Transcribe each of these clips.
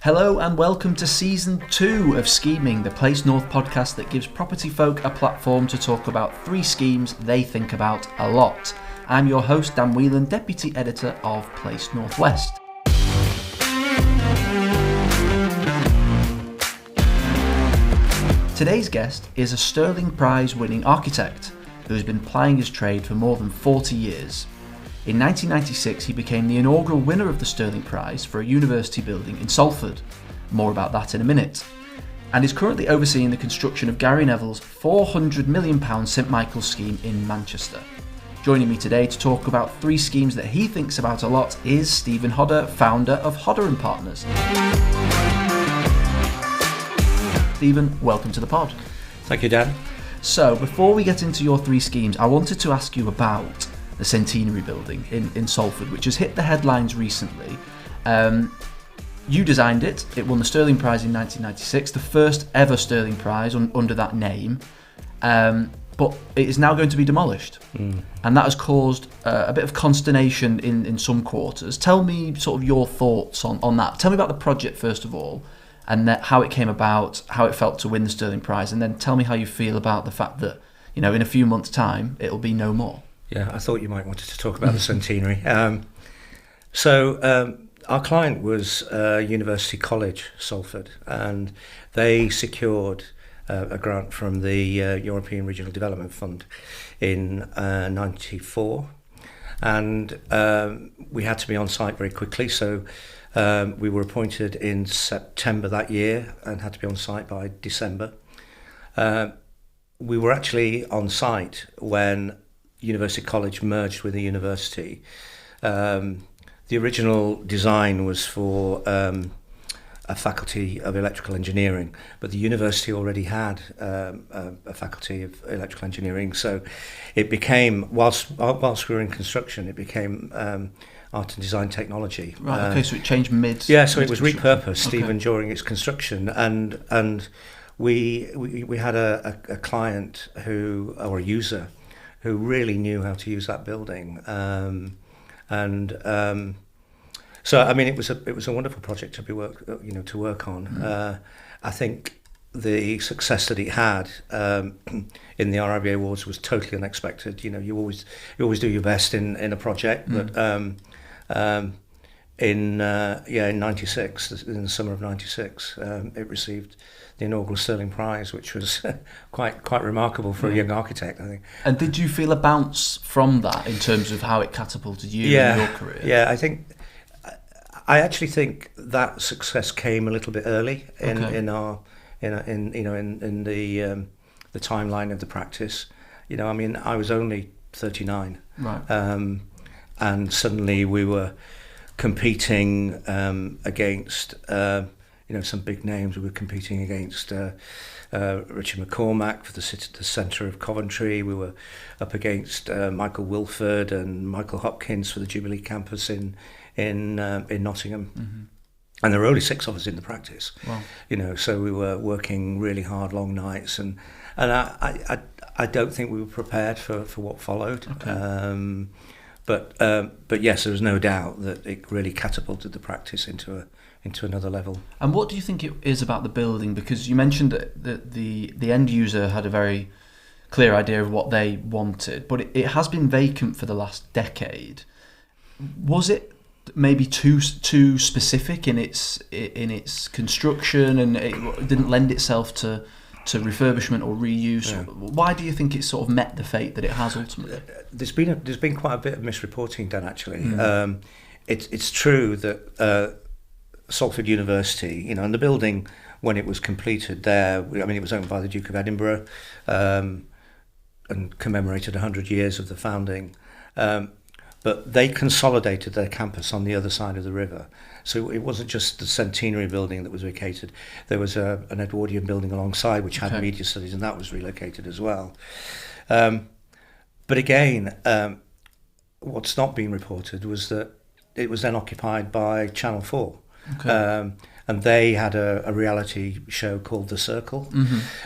Hello and welcome to Season 2 of Scheming, the Place North podcast that gives property folk a platform to talk about 3 schemes they think about a lot. I'm your host, Dan Whelan, Deputy Editor of Place Northwest. Today's guest is a Stirling Prize winning architect who has been plying his trade for more than 40 years. In 1996, he became the inaugural winner of the Stirling Prize for a university building in Salford. More about that in a minute. And is currently overseeing the construction of Gary Neville's £400 million St Michael's scheme in Manchester. Joining me today to talk about 3 schemes that he thinks about a lot is Stephen Hodder, founder of Hodder Partners. Stephen, welcome to the pod. Thank you, Dan. So, before we get into your 3 schemes, I wanted to ask you about the Centenary building in Salford, which has hit the headlines recently. You designed it. It won the Stirling Prize in 1996, the first ever Stirling Prize under that name. But it is now going to be demolished. And that has caused a bit of consternation in some quarters. Tell me sort of your thoughts on that. Tell me about the project first of all, and how it came about, how it felt to win the Stirling Prize, and then tell me how you feel about the fact that, in a few months' time, it'll be no more. Yeah, I thought you might want to talk about the Centenary. Our client was University College, Salford, and they secured a grant from the European Regional Development Fund in 94, and we had to be on site very quickly, so we were appointed in September that year and had to be on site by December. We were actually on site when University College merged with the university. The original design was for a faculty of electrical engineering, but the university already had a faculty of electrical engineering, so it became, whilst we were in construction, it became art and design technology. Right, okay, so it changed mid. Yeah, so it was repurposed even during its construction, and we had a client or a user who really knew how to use that building, so I mean it was a wonderful project to work on. I think the success that it had in the RIBA Awards was totally unexpected. You always do your best in a project, but in 96, in the summer of 96, it received the inaugural Stirling Prize, which was quite remarkable for a young architect, I think. And did you feel a bounce from that in terms of how it catapulted you in your career? Yeah, I actually think that success came a little bit early in the timeline of the practice. I mean, I was only 39, right, and suddenly we were competing against some big names. We were competing against Richard McCormack for the centre of Coventry. We were up against Michael Wilford and Michael Hopkins for the Jubilee campus in Nottingham. And there were only 6 of us in the practice. Wow. So we were working really hard, long nights, and I don't think we were prepared for what followed. Okay. But yes, there was no doubt that it really catapulted the practice into another level. And what do you think it is about the building? Because you mentioned that the end user had a very clear idea of what they wanted, but it has been vacant for the last decade. Was it maybe too specific in its construction, and it didn't lend itself to refurbishment or reuse? Yeah. Why do you think it sort of met the fate that it has ultimately? There's been quite a bit of misreporting done, actually. It's true that Salford University, and the building, when it was completed there, I mean, it was owned by the Duke of Edinburgh and commemorated 100 years of the founding. But they consolidated their campus on the other side of the river. So it wasn't just the Centenary building that was vacated. There was an Edwardian building alongside which had media studies, and that was relocated as well. But again, what's not been reported was that it was then occupied by Channel 4. Okay. and they had a reality show called The Circle,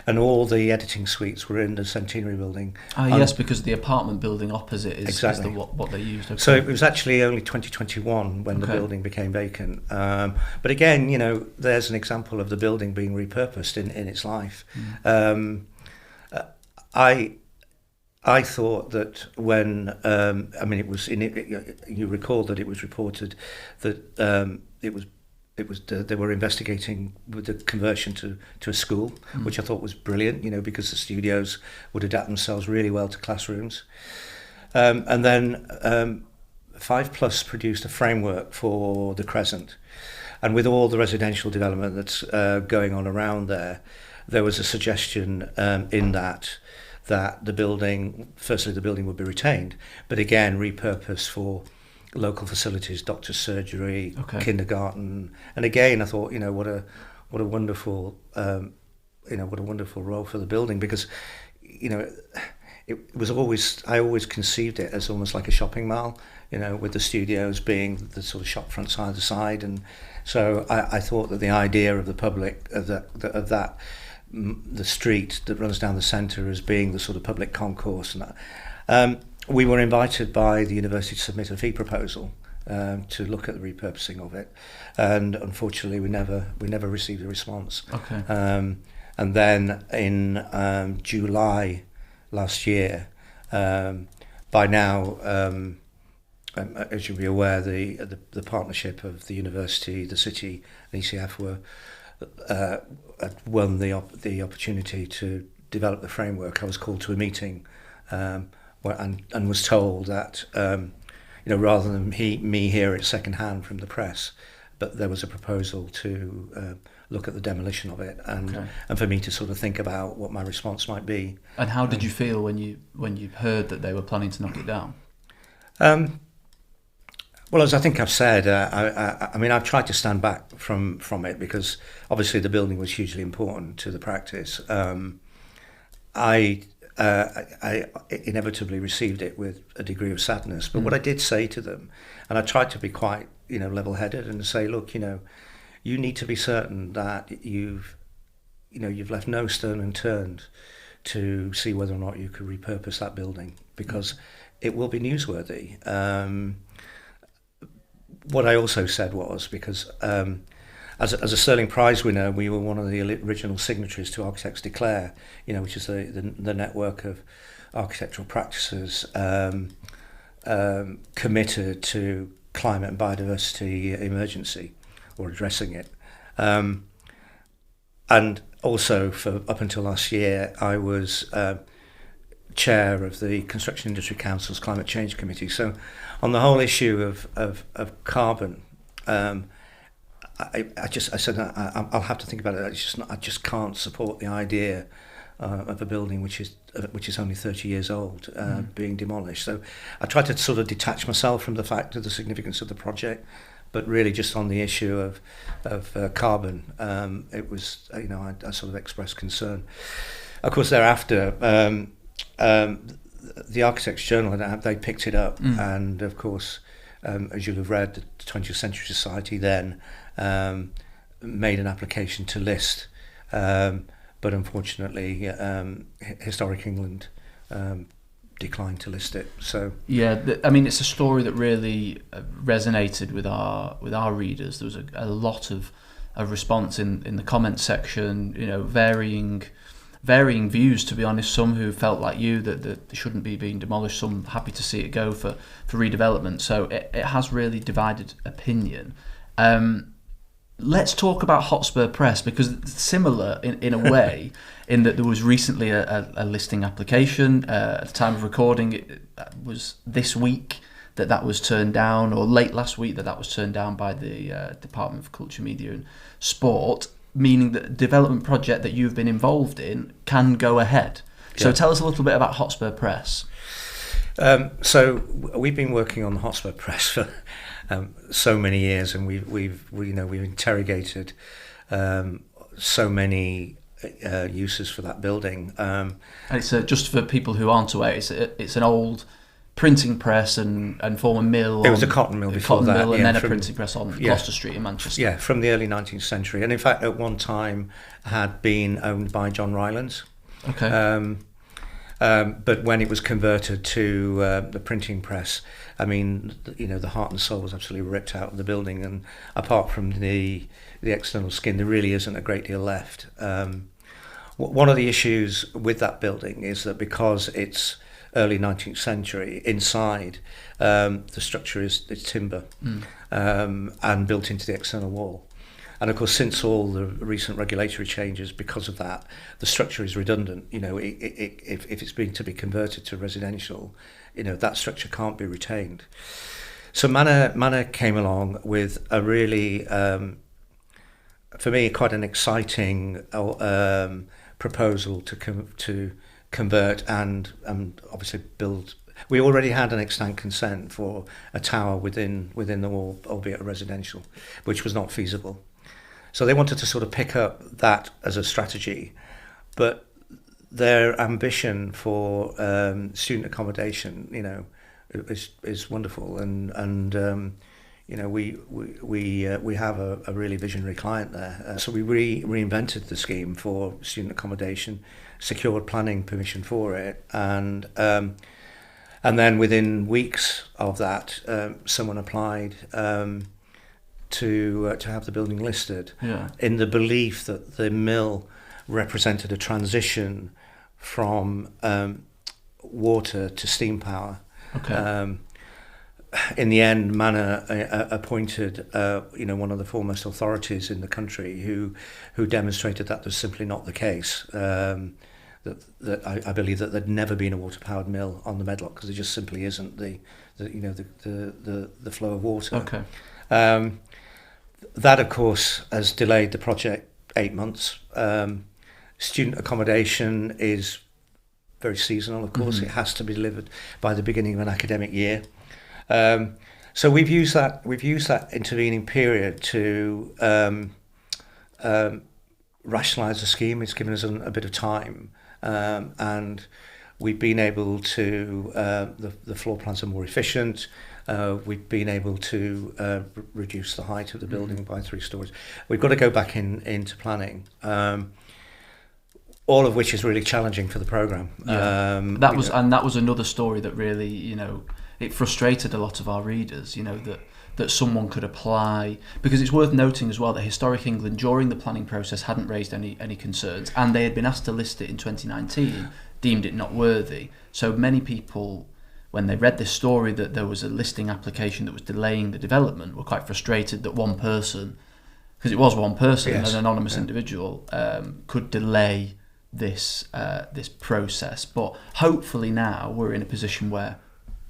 and all the editing suites were in the Centenary Building. Yes, because the apartment building opposite is, exactly. is what they used. Okay. So it was actually only 2021 when the building became vacant. But again, you know, there's an example of the building being repurposed in its life. I thought that when, I mean, it was you recall that it was reported that they were investigating with the conversion to a school, which I thought was brilliant, you know, because the studios would adapt themselves really well to classrooms. And then 5+ produced a framework for the Crescent. And with all the residential development that's going on around there was a suggestion in that the building would be retained, but again repurposed for local facilities, doctor's surgery, kindergarten. And again, I thought, you know, what a wonderful role for the building, because, you know, I always conceived it as almost like a shopping mall, you know, with the studios being the sort of shop front side to side. And so I thought that the idea of the public of that the street that runs down the centre as being the sort of public concourse and that. We were invited by the university to submit a fee proposal to look at the repurposing of it, and unfortunately we never received a response. And then in July last year, by now, as you'll be aware, the partnership of the university, the city, and ECF had won the opportunity to develop the framework. I was called to a meeting and was told that, you know, rather than me hear it secondhand from the press, but there was a proposal to look at the demolition of it, and for me to sort of think about what my response might be. And how did you feel when you heard that they were planning to knock it down? Well, as I think I've said, I mean, I've tried to stand back from it because obviously the building was hugely important to the practice. I inevitably received it with a degree of sadness, but what I did say to them, and I tried to be quite, you know, level-headed and say, look, you know, you need to be certain that you've left no stone unturned to see whether or not you could repurpose that building, because it will be newsworthy. What I also said was, because as a Stirling Prize winner, we were one of the original signatories to Architects Declare, you know, which is the network of architectural practices committed to climate and biodiversity emergency, or addressing it. And also, for up until last year, I was chair of the Construction Industry Council's Climate Change Committee. So on the whole issue of carbon, I said I'll have to think about it. I just can't support the idea of a building which is only 30 years old being demolished. So I tried to sort of detach myself from the fact of the significance of the project, but really just on the issue of carbon, it was, you know, I sort of expressed concern. Of course, thereafter, the Architects Journal, they picked it up, and of course, as you'll have read, the 20th Century Society then made an application to list, but unfortunately, Historic England declined to list it. So yeah, I mean, it's a story that really resonated with our readers. There was a lot of response in the comments section. You know, varying views, to be honest. Some who felt like you that they shouldn't be being demolished. Some happy to see it go for redevelopment. So it has really divided opinion. Let's talk about Hotspur Press, because it's similar in a way, in that there was recently a listing application. At the time of recording, it was this week that was turned down, or late last week that was turned down by the Department of Culture, Media and Sport, meaning that the development project that you've been involved in can go ahead. So tell us a little bit about Hotspur Press. So we've been working on the Hotspur Press for so many years, and we've interrogated so many uses for that building. And it's just for people who aren't aware, it's an old printing press and former mill. It was a cotton mill before that. And then a printing press on Gloucester Street in Manchester. Yeah, from the early 19th century. And in fact, at one time had been owned by John Rylands. Okay. But when it was converted to the printing press, I mean, the heart and soul was absolutely ripped out of the building. And apart from the external skin, there really isn't a great deal left. One of the issues with that building is that because it's early 19th century, inside the structure is timber and built into the external wall. And of course, since all the recent regulatory changes, because of that, the structure is redundant. If it's being to be converted to residential, that structure can't be retained. So Manor came along with a really, for me, quite an exciting proposal to convert and obviously build. We already had an extant consent for a tower within the wall, albeit a residential, which was not feasible. So they wanted to sort of pick up that as a strategy, but their ambition for student accommodation, is wonderful, and we have a really visionary client there. So we reinvented the scheme for student accommodation, secured planning permission for it, and then within weeks of that, someone applied. To have the building listed, in the belief that the mill represented a transition from water to steam power. Okay. In the end, Manor appointed one of the foremost authorities in the country who demonstrated that was simply not the case. That I believe that there'd never been a water powered mill on the Medlock because there just simply isn't the flow of water. Okay. That, of course, has delayed the project 8 months. Student accommodation is very seasonal, of course. Mm-hmm. It has to be delivered by the beginning of an academic year. So we've used that intervening period to rationalise the scheme. It's given us a bit of time, and we've been able to. The floor plans are more efficient. We've been able to reduce the height of the building by 3 stories. We've got to go back into planning, all of which is really challenging for the programme. Yeah. That was another story that really, it frustrated a lot of our readers, that someone could apply, because it's worth noting as well that Historic England during the planning process hadn't raised any concerns, and they had been asked to list it in 2019, deemed it not worthy. So many people, when they read this story that there was a listing application that was delaying the development, were quite frustrated that one person, because it was one person, an anonymous individual, could delay this process. But hopefully now we're in a position where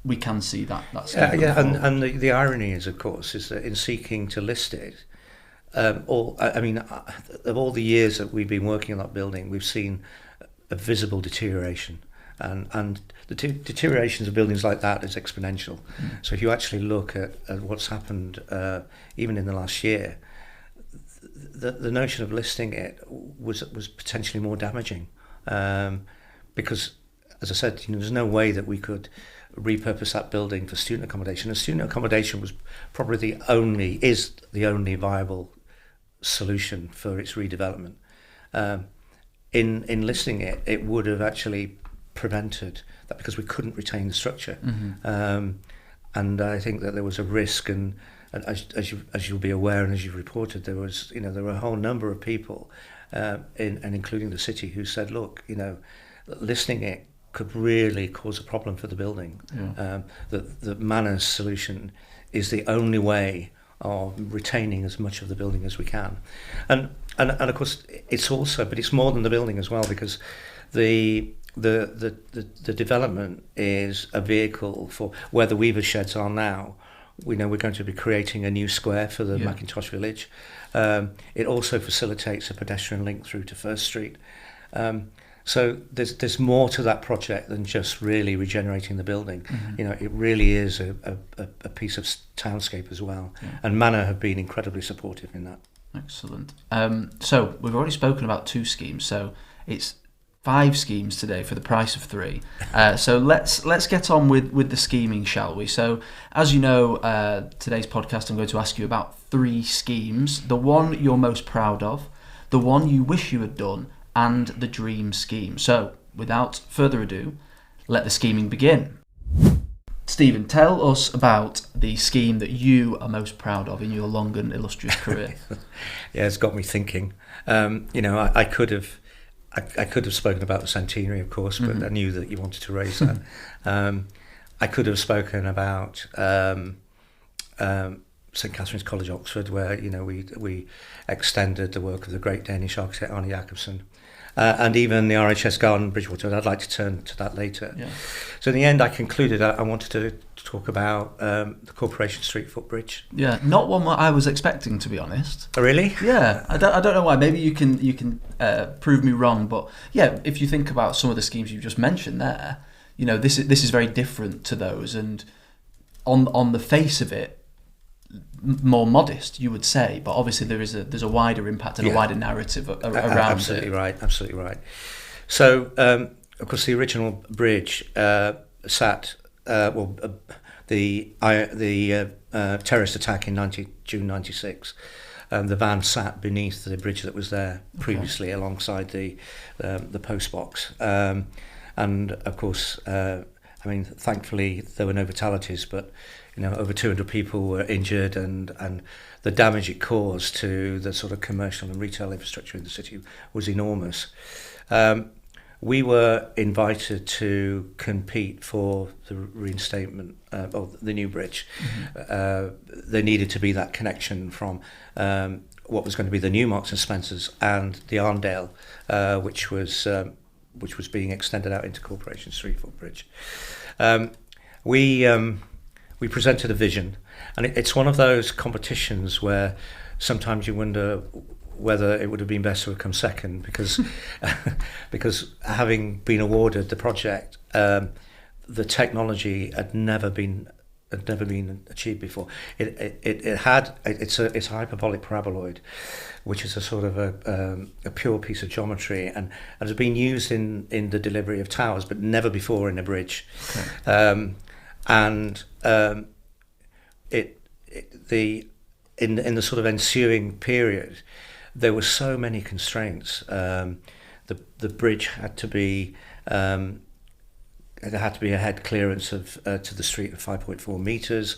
we can see that. And the irony is, of course, is that in seeking to list it, of all the years that we've been working on that building, we've seen a visible deterioration. And the deterioration of buildings like that is exponential. So if you actually look at what's happened, even in the last year, the notion of listing it was potentially more damaging, because, as I said, there's no way that we could repurpose that building for student accommodation. And student accommodation was probably the only viable solution for its redevelopment. In listing it, it would have actually prevented that because we couldn't retain the structure. And I think that there was a risk, and as you'll be aware and as you've reported, there were a whole number of people, and including the city, who said, look, listing it could really cause a problem for the building. The Manor's solution is the only way of retaining as much of the building as we can, and of course it's more than the building as well, because the development is a vehicle for where the weaver sheds are now. We know we're going to be creating a new square for the Macintosh Village. It also facilitates a pedestrian link through to First Street. So there's more to that project than just really regenerating the building. It really is a piece of townscape as well. And Manor have been incredibly supportive in that. Excellent. So we've already spoken about 2 schemes. So it's 5 schemes today for the price of 3. So let's get on with the scheming, shall we? So as you know, today's podcast I'm going to ask you about 3 schemes. The one you're most proud of, the one you wish you had done, and the dream scheme. So without further ado, let the scheming begin. Stephen, tell us about the scheme that you are most proud of in your long and illustrious career. Yeah, it's got me thinking. I could have spoken about the centenary, of course, but I knew that you wanted to raise that. I could have spoken about St Catherine's College, Oxford, where we extended the work of the great Danish architect Arne Jacobsen. And even the RHS Garden Bridgewater. I'd like to turn to that later. Yeah. So in the end, I concluded I wanted to talk about the Corporation Street footbridge. Yeah, not one I was expecting, to be honest. Oh, really? Yeah, I don't know why. Maybe you can prove me wrong, but yeah, if you think about some of the schemes you've just mentioned there, this is very different to those, and on the face of it, more modest, you would say, but obviously there's a wider impact and a wider narrative around absolutely it. Absolutely right. So, of course, the original bridge sat. The terrorist attack in June '96. The van sat beneath the bridge that was there previously, alongside the post box, and of course, thankfully there were no fatalities, but over 200 people were injured, and the damage it caused to the sort of commercial and retail infrastructure in the city was enormous. We were invited to compete for the reinstatement of the new bridge. There needed to be that connection from what was going to be the new Marks and Spencers and the Arndale, which was being extended out into Corporation Street footbridge. We presented a vision, and it's one of those competitions where sometimes you wonder whether it would have been best to have come second, because having been awarded the project, the technology had never been achieved before. It's a hyperbolic paraboloid, which is a sort of a pure piece of geometry, and has been used in the delivery of towers, but never before in a bridge. Okay. In the sort of ensuing period, there were so many constraints. The bridge had to be a head clearance of to the street of 5.4 metres.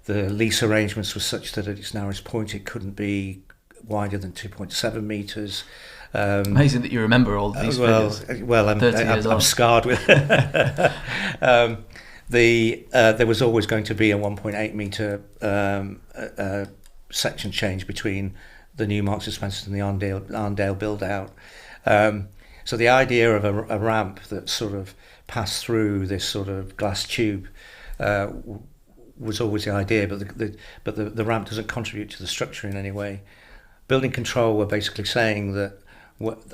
The lease arrangements were such that at its narrowest point it couldn't be wider than 2.7 metres. Amazing that you remember all these figures. Well, I'm scarred with. There was always going to be a 1.8 metre section change between the new Marks and Spencer and the Arndale build out. So the idea of a ramp that sort of passed through this sort of glass tube was always the idea, but the ramp doesn't contribute to the structure in any way. Building control were basically saying that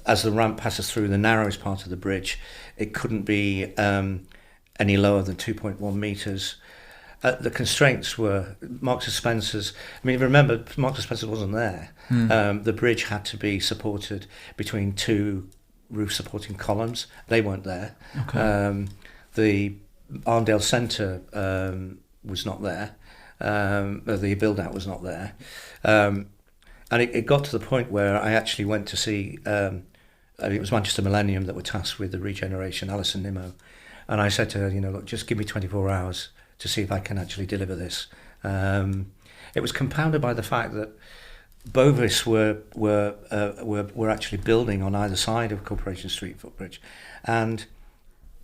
as the ramp passes through the narrowest part of the bridge, it couldn't be any lower than 2.1 metres. The constraints were Marks and Spencer's. I mean, remember, Marks and Spencer wasn't there. The bridge had to be supported between 2 roof-supporting columns. They weren't there. Okay. The Arndale Centre was not there. The build-out was not there. And it got to the point where I actually went to see, it was Manchester Millennium that were tasked with the regeneration, Alison Nimmo. And I said to her, look, just give me 24 hours to see if I can actually deliver this. It was compounded by the fact that Bovis were actually building on either side of Corporation Street footbridge, and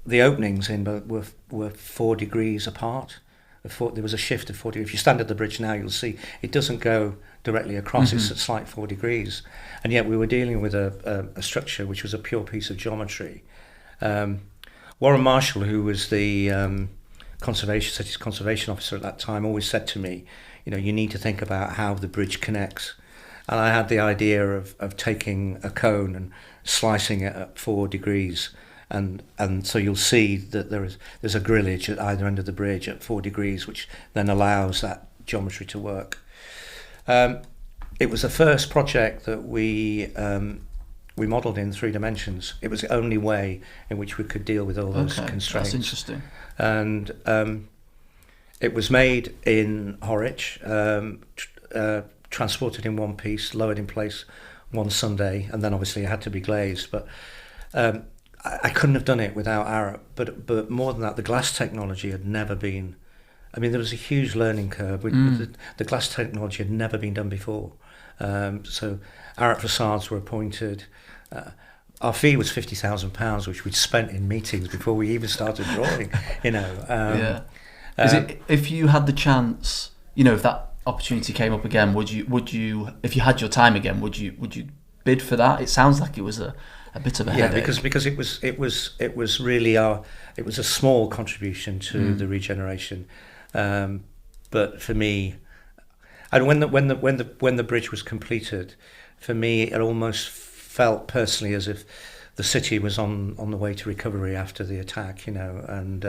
the openings in both were 4 degrees apart. There was a shift of 40. If you stand at the bridge now, you'll see it doesn't go directly across. It's a slight 4 degrees, and yet we were dealing with a structure which was a pure piece of geometry. Warren Marshall, who was the city's conservation officer at that time, always said to me, you need to think about how the bridge connects. And I had the idea of taking a cone and slicing it at 4 degrees, and so you'll see that there's a grillage at either end of the bridge at 4 degrees, which then allows that geometry to work. It was the first project that we we modelled in 3 dimensions. It was the only way in which we could deal with all those constraints. That's interesting. And it was made in Horwich, transported in one piece, lowered in place one Sunday, and then obviously it had to be glazed. But I couldn't have done it without Arup. But more than that, the glass technology had never been. I mean, there was a huge learning curve. The glass technology had never been done before. So Arup facades were appointed. Our fee was £50,000, which we'd spent in meetings before we even started drawing. If you had the chance, if that opportunity came up again, would you, if you had your time again, would you bid for that? It sounds like it was a bit of a headache. Because it was really it was a small contribution to the regeneration, but for me, and when the bridge was completed, for me it almost felt personally as if the city was on the way to recovery after the attack, and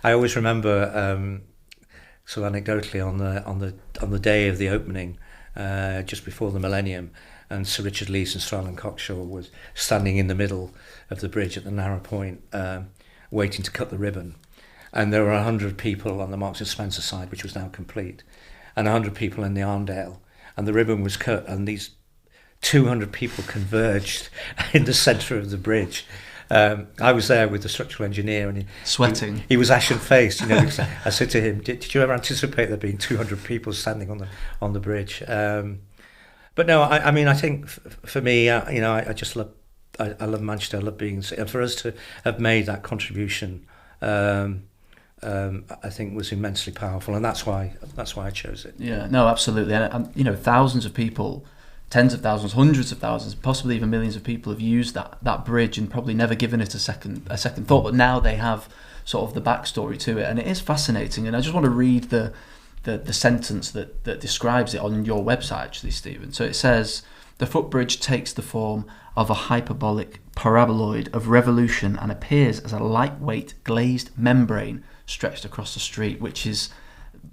I always remember, so anecdotally, on the day of the opening, just before the millennium, and Sir Richard Leese and Stryland Cockshaw was standing in the middle of the bridge at the narrow point, waiting to cut the ribbon, and there were 100 people on the Marks and Spencer side, which was now complete, and 100 people in the Arndale, and the ribbon was cut, and these 200 people converged in the centre of the bridge. I was there with the structural engineer, and sweating. He was ashen-faced, because I said to him, "Did you ever anticipate there being 200 people standing on the bridge?" But no, I mean, I think for me, I just love, I love Manchester. I love being, and for us to have made that contribution, I think was immensely powerful, and that's why I chose it. Yeah, no, absolutely, and thousands of people. Tens of thousands, hundreds of thousands, possibly even millions of people have used that bridge and probably never given it a second thought. But now they have sort of the backstory to it, and it is fascinating. And I just want to read the sentence that describes it on your website, actually, Stephen. So it says, "The footbridge takes the form of a hyperbolic paraboloid of revolution and appears as a lightweight glazed membrane stretched across the street," which is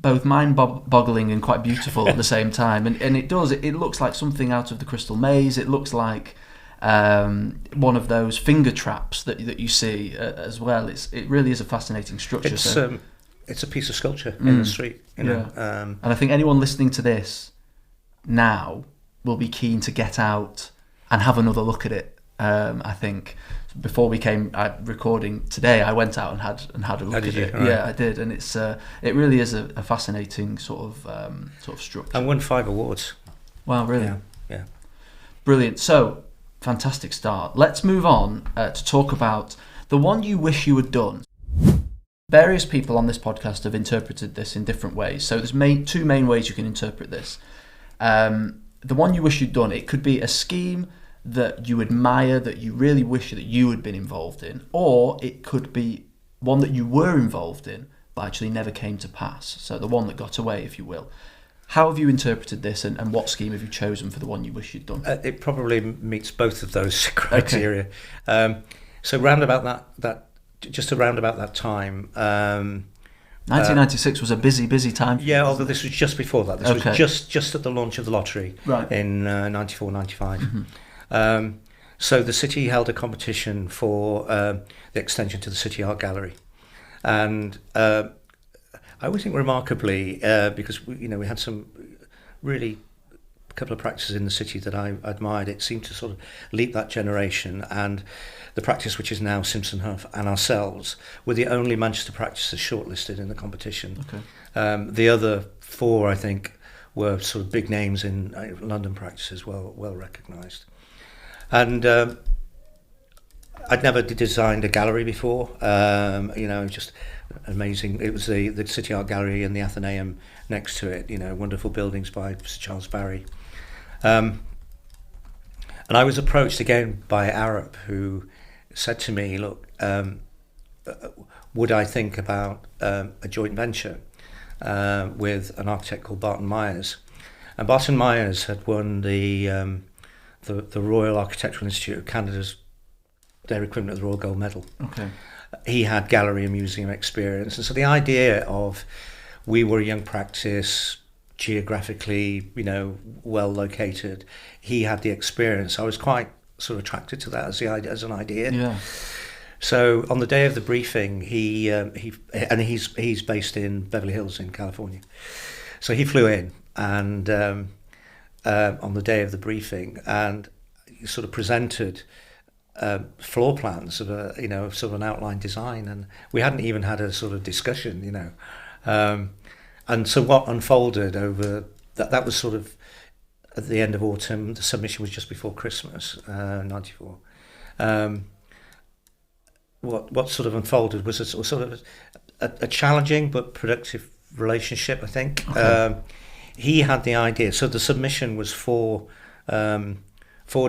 both mind-boggling and quite beautiful at the same time, and it looks like something out of the Crystal Maze. It looks like one of those finger traps that you see as well. It really is a fascinating structure. It's a piece of sculpture in the street, and I think anyone listening to this now will be keen to get out and have another look at it. I think before we came recording today, I went out and had a look at it. Right. Yeah, I did, and it really is a fascinating sort of structure. And won 5 awards. Wow, really? Yeah. Brilliant. So, fantastic start. Let's move on to talk about the one you wish you had done. Various people on this podcast have interpreted this in different ways. So there's 2 main ways you can interpret this. The one you wish you'd done, it could be a scheme that you admire, that you really wish that you had been involved in, or it could be one that you were involved in but actually never came to pass. So the one that got away, if you will. How have you interpreted this, and what scheme have you chosen for the one you wish you'd done? It probably meets both of those criteria. Okay. So round about that time. 1996 was a busy time. Yeah, although this was just before that. This was just at the launch of the lottery, right, in 94, 95. Mm-hmm. So the city held a competition for the extension to the City Art Gallery, and I always think remarkably, because we had some really couple of practices in the city that I admired. It seemed to sort of leap that generation, and the practice which is now Simpson Huff and ourselves were the only Manchester practices shortlisted in the competition. Okay. The other 4, I think, were sort of big names in London practices, well recognised. And I'd never designed a gallery before. Just amazing. It was the City Art Gallery and the Athenaeum next to it. Wonderful buildings by Sir Charles Barry. And I was approached again by Arup, who said to me, "Look, would I think about a joint venture with an architect called Barton Myers?" And Barton Myers had won the Royal Architectural Institute of Canada's, their equivalent of the Royal Gold Medal. Okay. He had gallery and museum experience, and so the idea of, we were a young practice, geographically, well located. He had the experience. I was quite sort of attracted to that as an idea. Yeah. So on the day of the briefing, he's based in Beverly Hills in California. So he flew in and on the day of the briefing, and he sort of presented floor plans of sort of an outline design, and we hadn't even had a sort of discussion, and so what unfolded over that was sort of at the end of autumn. The submission was just before Christmas, '94. What sort of unfolded was a sort of a challenging but productive relationship, I think. Okay. He had the idea, so the submission was four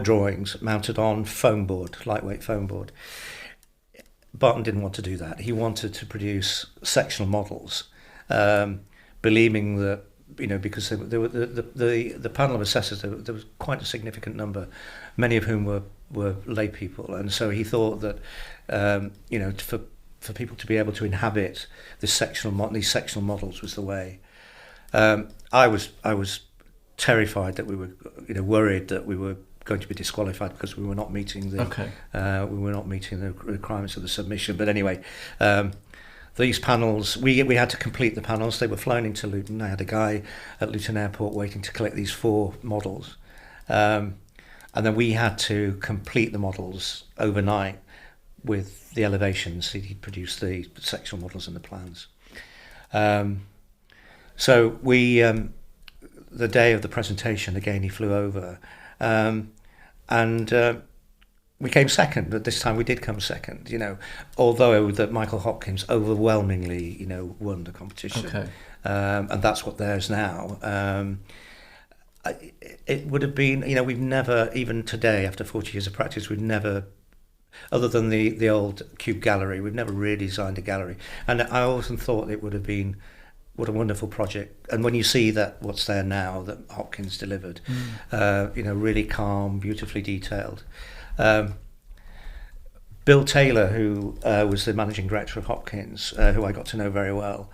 drawings mounted on foam board, lightweight foam board. Barton didn't want to do that. He wanted to produce sectional models, believing that, because there were the panel of assessors, there was quite a significant number, many of whom were lay people, and so he thought that for people to be able to inhabit these sectional models was the way. I was terrified that we were, worried that we were going to be disqualified because we were not meeting the requirements of the submission. But anyway, these panels, we had to complete the panels. They were flown into Luton. I had a guy at Luton Airport waiting to collect these 4 models, and then we had to complete the models overnight with the elevations. He produced the sectional models and the plans. So we, the day of the presentation, again he flew over, and we came second. But this time we did come second. Although that Michael Hopkins overwhelmingly, won the competition. Okay. And that's what there's now. It would have been, we've never, even today after 40 years of practice, we've never, other than the old Cube Gallery, we've never really designed a gallery. And I often thought it would have been, what a wonderful project. And when you see that what's there now that Hopkins delivered, really calm, beautifully detailed. Bill Taylor, who was the managing director of Hopkins, who I got to know very well,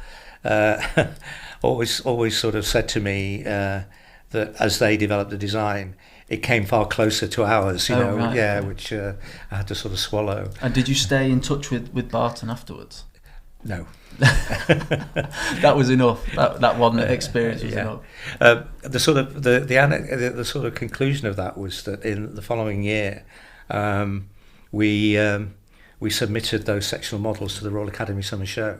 always sort of said to me that as they developed the design, it came far closer to ours, right. which I had to sort of swallow. And did you stay in touch with Barton afterwards? No. That was enough. That one experience was enough. The sort of conclusion of that was that in the following year, we submitted those sectional models to the Royal Academy Summer Show,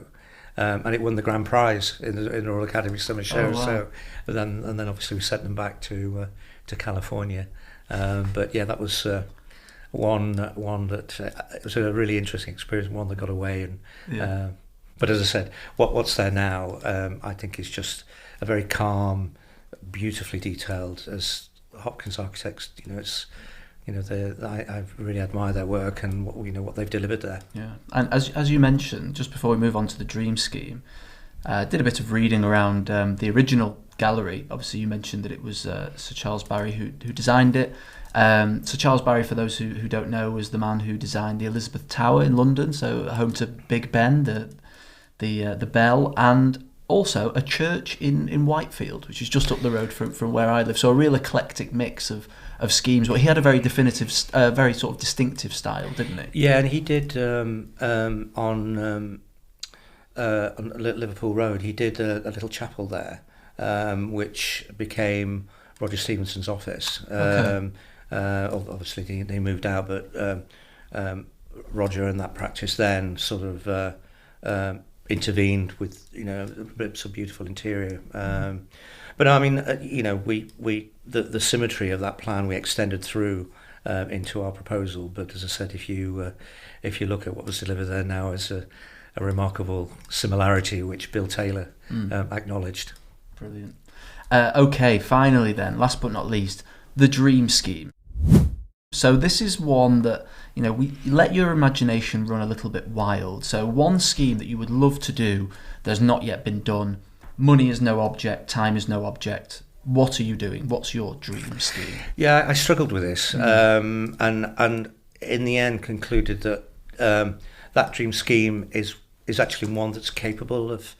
and it won the grand prize in the Royal Academy Summer Show. Oh, wow. So then obviously we sent them back to California. But yeah, that was one that it was a really interesting experience. One that got away, and but as I said, what's there now, I think is just a very calm, beautifully detailed, as Hopkins architects. I really admire their work and what they've delivered there. Yeah, and as you mentioned, just before we move on to the Dream Scheme, did a bit of reading around the original gallery. Obviously, you mentioned that it was Sir Charles Barry who designed it. Sir Charles Barry, for those who don't know, was the man who designed the Elizabeth Tower in London, so home to Big Ben, the bell, and also a church in Whitefield, which is just up the road from where I live. So a real eclectic mix of schemes. But he had a very definitive, very sort of distinctive style, didn't he? Yeah, and he did on Liverpool Road. He did a little chapel there, which became Roger Stevenson's office. Okay. Obviously, they moved out, but Roger and that practice then sort of intervened with bits of beautiful interior. But I mean, the symmetry of that plan we extended through into our proposal. But as I said, if you look at what was delivered there now, is a remarkable similarity which Bill Taylor acknowledged. Brilliant. Okay, finally then, last but not least, the Dream Scheme. So this is one that, we let your imagination run a little bit wild. So one scheme that you would love to do that's not yet been done. Money is no object, time is no object. What are you doing? What's your dream scheme? Yeah, I struggled with this, and in the end concluded that that dream scheme is actually one that's capable of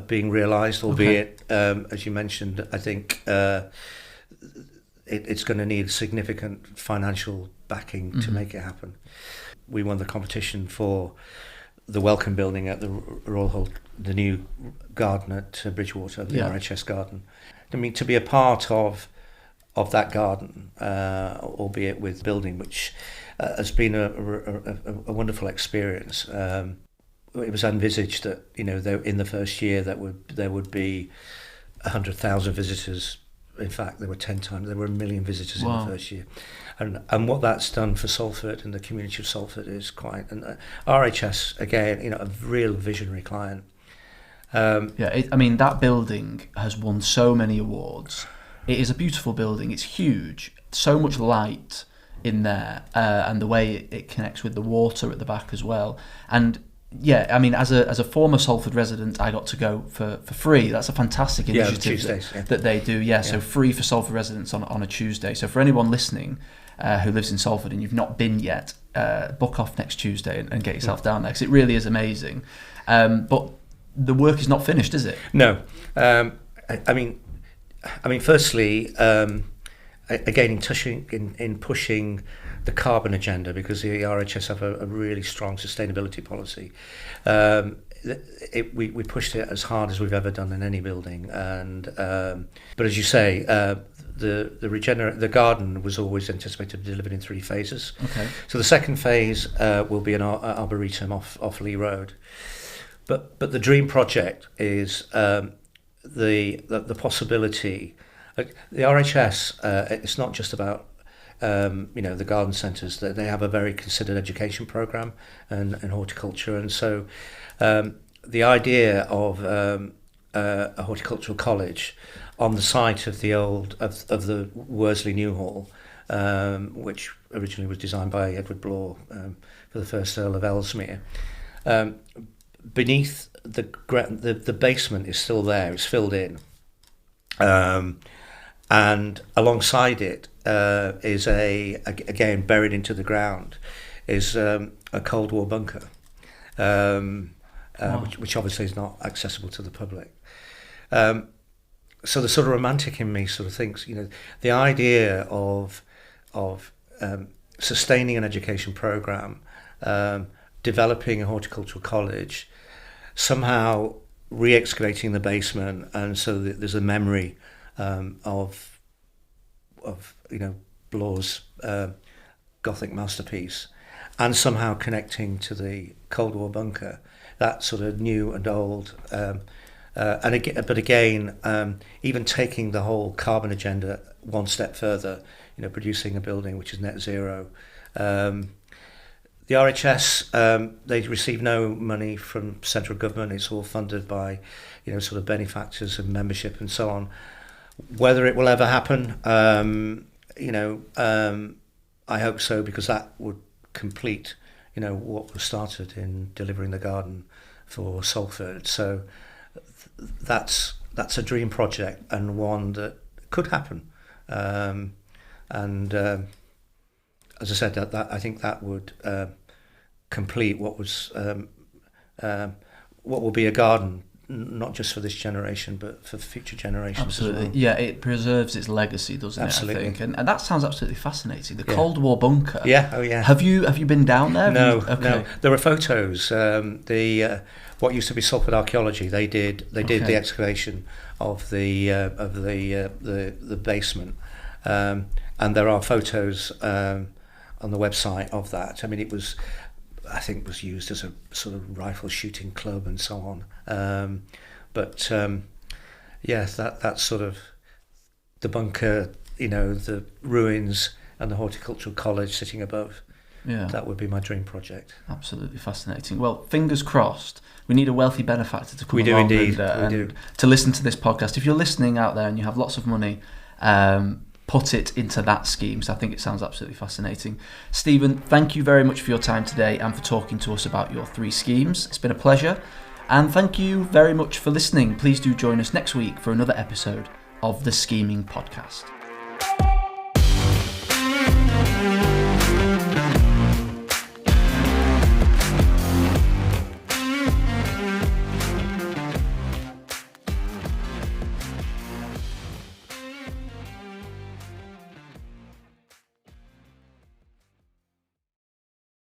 being realised, albeit, as you mentioned, I think it's going to need significant financial backing to make it happen. We won the competition for the Welcome Building at the Royal Hall, the new garden at Bridgewater, the RHS garden. I mean, to be a part of that garden, albeit with building, which has been a wonderful experience. It was envisaged that, you know, in the first year there would be 100,000 visitors. In fact, there were 1 million visitors in the first year. And what that's done for Salford and the community of Salford is quite... And RHS, again, you know, a real visionary client. I mean, that building has won so many awards. It is a beautiful building. It's huge. So much light in there, and the way it connects with the water at the back as well. And yeah, I mean, as a former Salford resident, I got to go for free. That's a fantastic initiative that they do. Yeah, so free for Salford residents on a Tuesday. So for anyone listening who lives in Salford and you've not been yet, book off next Tuesday and get yourself down there, because it really is amazing. But the work is not finished, is it? No. I mean, firstly, again, in pushing the carbon agenda, because the RHS have a really strong sustainability policy. We pushed it as hard as we've ever done in any building, and but as you say, the garden was always anticipated to be delivered in 3 phases. Okay. So the second phase will be an arboretum off Lee Road, but the dream project is the possibility. The RHS, it's not just about the garden centres. They have a very considered education programme and horticulture, and so the idea of a horticultural college on the site of the the Worsley New Hall, which originally was designed by Edward Blore for the first Earl of Ellesmere. Beneath the basement is still there; it's filled in, and alongside it is again buried into the ground is a Cold War bunker, which obviously is not accessible to the public. So the sort of romantic in me sort of thinks, you know, the idea of sustaining an education programme, developing a horticultural college, somehow re-excavating the basement, and so that there's a memory of Blore's Gothic masterpiece, and somehow connecting to the Cold War bunker, that sort of new and old, but again, even taking the whole carbon agenda one step further, you know, producing a building which is net zero. The RHS, they receive no money from central government. It's all funded by, you know, sort of benefactors and membership and so on. Whether it will ever happen, I hope so, because that would complete, you know, what was started in delivering the garden for Salford. So that's a dream project, and one that could happen. And as I said, that I think that would complete what will be a garden, not just for this generation, but for future generations. Absolutely. As well. Yeah, it preserves its legacy, doesn't Absolutely. it, I think? And that sounds absolutely fascinating. The Cold War bunker. Yeah, oh yeah. Have you been down there? No, okay. no. There are photos. What used to be Salford Archaeology, they did the excavation of the basement, and there are photos on the website of that. I mean, I think it was used as a sort of rifle shooting club and so on. That's sort of the bunker, you know, the ruins and the horticultural college sitting above. Yeah, that would be my dream project. Absolutely fascinating. Well, fingers crossed. We need a wealthy benefactor to come along. We do indeed. And to listen to this podcast. If you're listening out there and you have lots of money, put it into that scheme. So I think it sounds absolutely fascinating. Stephen, thank you very much for your time today and for talking to us about your 3 schemes. It's been a pleasure. And thank you very much for listening. Please do join us next week for another episode of the Scheming Podcast.